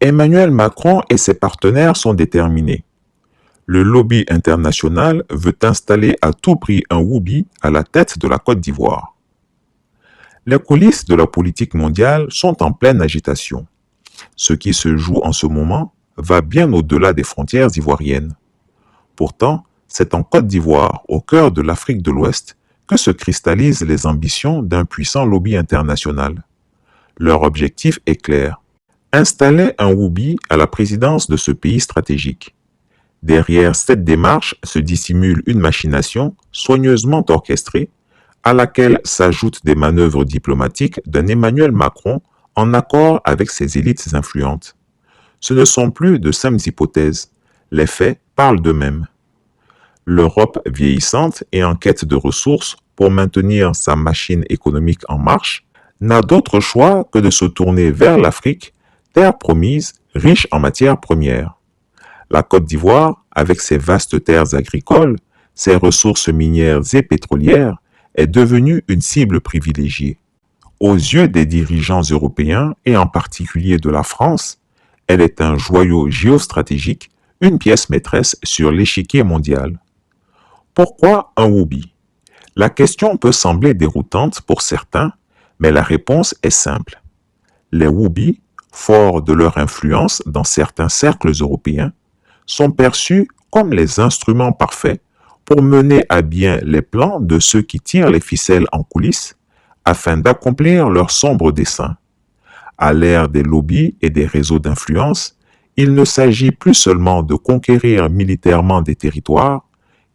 Emmanuel Macron et ses partenaires sont déterminés. Le lobby international veut installer à tout prix un Woubi à la tête de la Côte d'Ivoire. Les coulisses de la politique mondiale sont en pleine agitation. Ce qui se joue en ce moment va bien au-delà des frontières ivoiriennes. Pourtant, c'est en Côte d'Ivoire, au cœur de l'Afrique de l'Ouest, que se cristallisent les ambitions d'un puissant lobby international. Leur objectif est clair: installer un Woubi à la présidence de ce pays stratégique. Derrière cette démarche se dissimule une machination soigneusement orchestrée à laquelle s'ajoutent des manœuvres diplomatiques d'un Emmanuel Macron en accord avec ses élites influentes. Ce ne sont plus de simples hypothèses, les faits parlent d'eux-mêmes. L'Europe vieillissante et en quête de ressources pour maintenir sa machine économique en marche n'a d'autre choix que de se tourner vers l'Afrique, terre promise, riche en matières premières. La Côte d'Ivoire, avec ses vastes terres agricoles, ses ressources minières et pétrolières, est devenue une cible privilégiée. Aux yeux des dirigeants européens et en particulier de la France, elle est un joyau géostratégique, une pièce maîtresse sur l'échiquier mondial. Pourquoi un Woubi? La question peut sembler déroutante pour certains, mais la réponse est simple. Les Woubi, forts de leur influence dans certains cercles européens, sont perçus comme les instruments parfaits pour mener à bien les plans de ceux qui tirent les ficelles en coulisses afin d'accomplir leurs sombres desseins. À l'ère des lobbies et des réseaux d'influence, il ne s'agit plus seulement de conquérir militairement des territoires,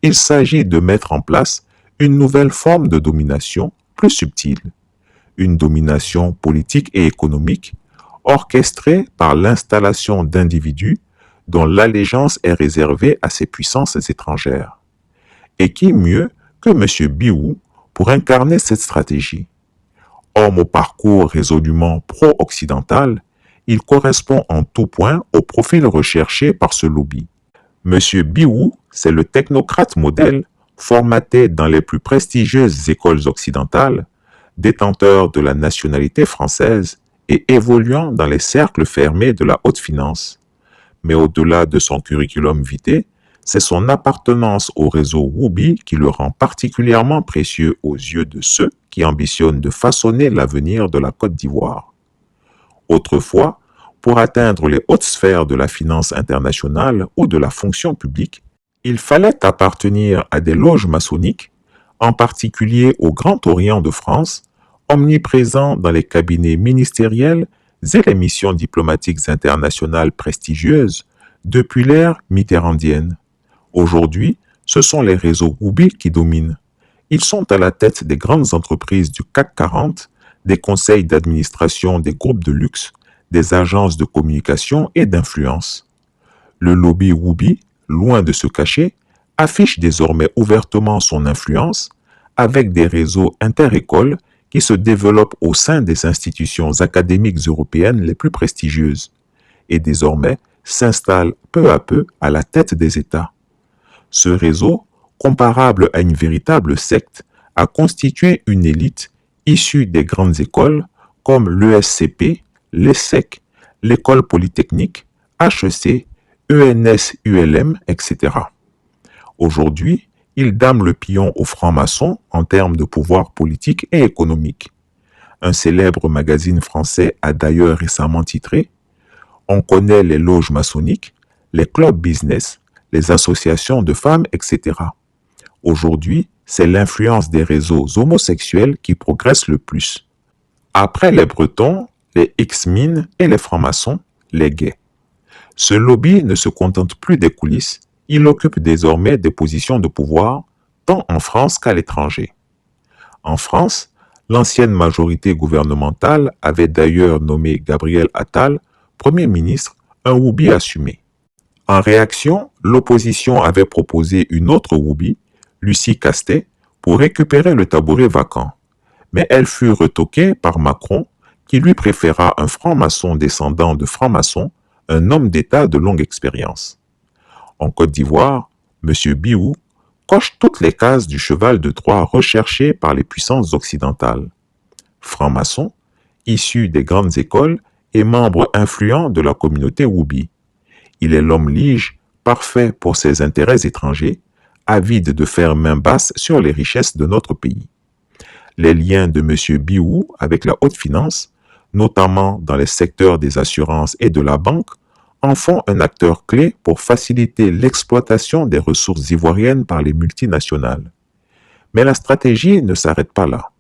il s'agit de mettre en place une nouvelle forme de domination plus subtile, une domination politique et économique orchestrée par l'installation d'individus dont l'allégeance est réservée à ces puissances étrangères. Et qui mieux que M. Biou pour incarner cette stratégie? Homme au parcours résolument pro-occidental, il correspond en tout point au profil recherché par ce lobby. M. Biou, c'est le technocrate modèle, formaté dans les plus prestigieuses écoles occidentales, détenteur de la nationalité française et évoluant dans les cercles fermés de la haute finance. Mais au-delà de son curriculum vitae, c'est son appartenance au réseau Woubi qui le rend particulièrement précieux aux yeux de ceux qui ambitionnent de façonner l'avenir de la Côte d'Ivoire. Autrefois, pour atteindre les hautes sphères de la finance internationale ou de la fonction publique, il fallait appartenir à des loges maçonniques, en particulier au Grand Orient de France, omniprésent dans les cabinets ministériels et les missions diplomatiques internationales prestigieuses depuis l'ère mitterrandienne. Aujourd'hui, ce sont les réseaux Woubi qui dominent. Ils sont à la tête des grandes entreprises du CAC 40, des conseils d'administration des groupes de luxe, des agences de communication et d'influence. Le lobby Woubi, loin de se cacher, affiche désormais ouvertement son influence avec des réseaux interécoles qui se développent au sein des institutions académiques européennes les plus prestigieuses et désormais s'installe peu à peu à la tête des États. Ce réseau, comparable à une véritable secte, a constitué une élite issue des grandes écoles comme l'ESCP, l'ESSEC, l'École polytechnique, HEC, ENS-ULM, etc. Aujourd'hui, il dame le pion aux francs-maçons en termes de pouvoir politique et économique. Un célèbre magazine français a d'ailleurs récemment titré « On connaît les loges maçonniques, les clubs business, les associations de femmes, etc. » Aujourd'hui, c'est l'influence des réseaux homosexuels qui progresse le plus. Après les Bretons, les X-Min et les francs-maçons, les gays. Ce lobby ne se contente plus des coulisses, il occupe désormais des positions de pouvoir, tant en France qu'à l'étranger. En France, l'ancienne majorité gouvernementale avait d'ailleurs nommé Gabriel Attal, Premier ministre, un Woubi assumé. En réaction, l'opposition avait proposé une autre Woubi, Lucie Castet, pour récupérer le tabouret vacant. Mais elle fut retoquée par Macron, qui lui préféra un franc-maçon descendant de franc-maçon, un homme d'État de longue expérience. En Côte d'Ivoire, M. Biou coche toutes les cases du cheval de Troie recherché par les puissances occidentales. Franc-maçon, issu des grandes écoles et membre influent de la communauté Woubi. Il est l'homme lige, parfait pour ses intérêts étrangers, avide de faire main basse sur les richesses de notre pays. Les liens de M. Biou avec la haute finance, notamment dans les secteurs des assurances et de la banque, en font un acteur clé pour faciliter l'exploitation des ressources ivoiriennes par les multinationales. Mais la stratégie ne s'arrête pas là.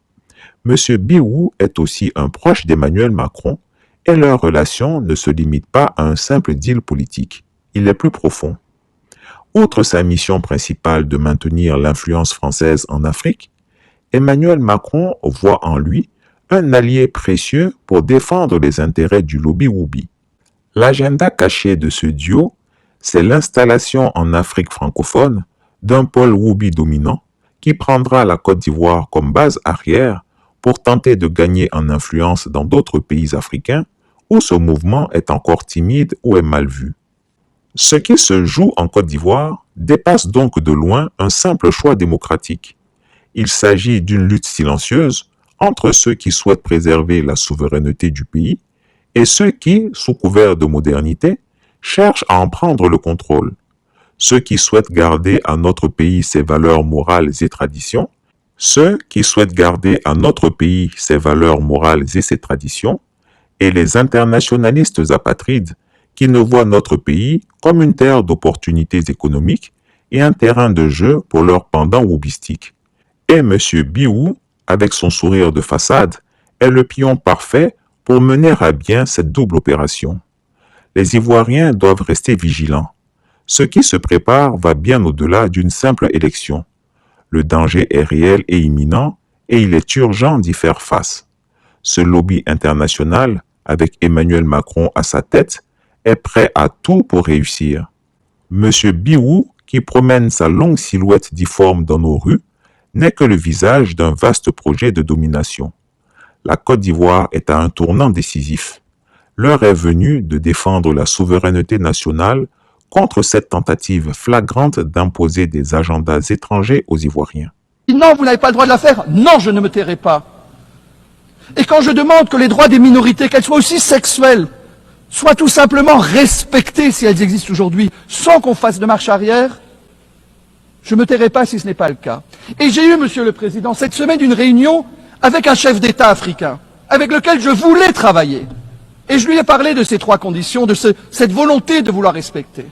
M. Biou est aussi un proche d'Emmanuel Macron et leur relation ne se limite pas à un simple deal politique. Il est plus profond. Outre sa mission principale de maintenir l'influence française en Afrique, Emmanuel Macron voit en lui un allié précieux pour défendre les intérêts du lobby Woubi. L'agenda caché de ce duo, c'est l'installation en Afrique francophone d'un pôle Woubi dominant qui prendra la Côte d'Ivoire comme base arrière pour tenter de gagner en influence dans d'autres pays africains où ce mouvement est encore timide ou est mal vu. Ce qui se joue en Côte d'Ivoire dépasse donc de loin un simple choix démocratique. Il s'agit d'une lutte silencieuse entre ceux qui souhaitent préserver la souveraineté du pays et ceux qui, sous couvert de modernité, cherchent à en prendre le contrôle. Ceux qui souhaitent garder à notre pays ses valeurs morales et traditions, ceux qui souhaitent garder à notre pays ses valeurs morales et ses traditions, et les internationalistes apatrides qui ne voient notre pays comme une terre d'opportunités économiques et un terrain de jeu pour leurs pendants woubistiques. Et M. Biou, avec son sourire de façade, est le pion parfait pour mener à bien cette double opération. Les Ivoiriens doivent rester vigilants. Ce qui se prépare va bien au-delà d'une simple élection. Le danger est réel et imminent et il est urgent d'y faire face. Ce lobby international, avec Emmanuel Macron à sa tête, est prêt à tout pour réussir. M. Biou, qui promène sa longue silhouette difforme dans nos rues, n'est que le visage d'un vaste projet de domination. La Côte d'Ivoire est à un tournant décisif. L'heure est venue de défendre la souveraineté nationale contre cette tentative flagrante d'imposer des agendas étrangers aux Ivoiriens. Non, vous n'avez pas le droit de la faire. Non, je ne me tairai pas. Et quand je demande que les droits des minorités, qu'elles soient aussi sexuelles, soient tout simplement respectés si elles existent aujourd'hui, sans qu'on fasse de marche arrière, je ne me tairai pas si ce n'est pas le cas. Et j'ai eu, Monsieur le Président, cette semaine une réunion avec un chef d'État africain, avec lequel je voulais travailler. Et je lui ai parlé de ces trois conditions, de cette volonté de vouloir respecter.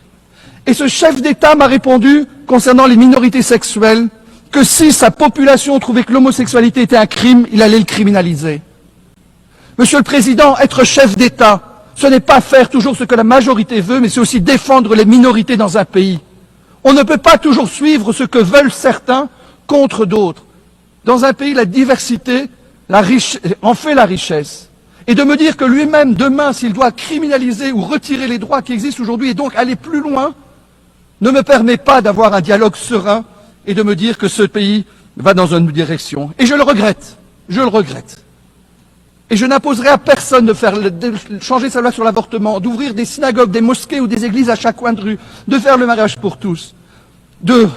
Et ce chef d'État m'a répondu, concernant les minorités sexuelles, que si sa population trouvait que l'homosexualité était un crime, il allait le criminaliser. Monsieur le Président, être chef d'État, ce n'est pas faire toujours ce que la majorité veut, mais c'est aussi défendre les minorités dans un pays. On ne peut pas toujours suivre ce que veulent certains contre d'autres. Dans un pays, la diversité en fait la richesse. Et de me dire que lui-même, demain, s'il doit criminaliser ou retirer les droits qui existent aujourd'hui et donc aller plus loin, ne me permet pas d'avoir un dialogue serein et de me dire que ce pays va dans une direction. Et je le regrette. Je le regrette. Et je n'imposerai à personne de changer sa loi sur l'avortement, d'ouvrir des synagogues, des mosquées ou des églises à chaque coin de rue, de faire le mariage pour tous, de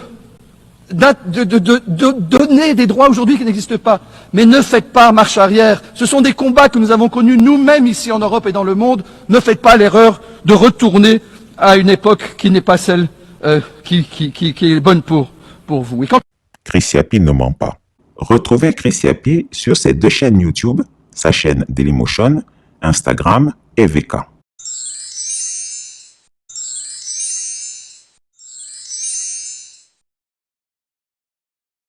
donner des droits aujourd'hui qui n'existent pas. Mais ne faites pas marche arrière. Ce sont des combats que nous avons connus nous-mêmes ici en Europe et dans le monde. Ne faites pas l'erreur de retourner à une époque qui n'est pas celle qui est bonne pour vous. Et Chris Yapi ne ment pas. Retrouvez Chris Yapi sur ses deux chaînes YouTube, sa chaîne Dailymotion, Instagram et VK.